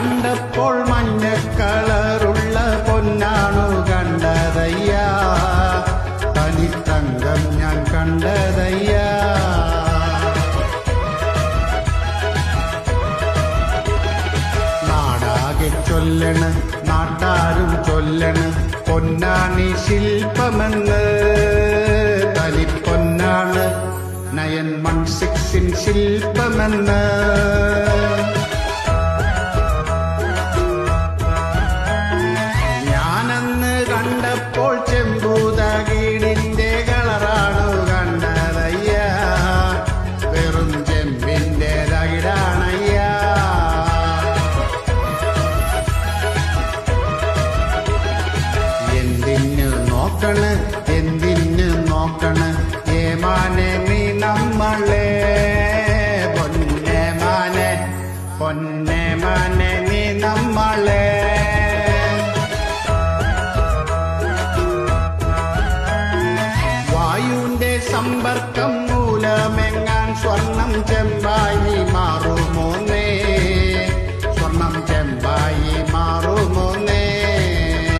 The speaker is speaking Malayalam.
കണ്ടപ്പോൾ മഞ്ഞ കളറുള്ള പൊന്നാണു കണ്ടതയ്യ, തനിത്തങ്കം ഞാൻ കണ്ടതയ്യ. നാടാകെ ചൊല്ലണ്, നാട്ടാരും ചൊല്ലണ്, പൊന്നാണി ശില്പമെന്ന്. തനിപ്പൊന്നാണ് 916 ശില്പമെന്ന്. ഞാനന്ന് കണ്ടപ്പോൾ ചെമ്പൂതകീടിന്റെ കളറാണു കണ്ടതയ്യ, വെറും ചെമ്പിന്റെ തകിടാണയ്യ. എന്തിന് നോക്കണ്, എന്തിന് നോക്കണ്, ഏമാനെ നീ നമ്മളെ, പൊന്നെ മാനെ, പൊന്നെ മാനെ നീ നമ്മളെ. വായുവിന്റെ സമ്പർക്കം മൂലമെങ്ങാൻ സ്വർണം ചെമ്പായി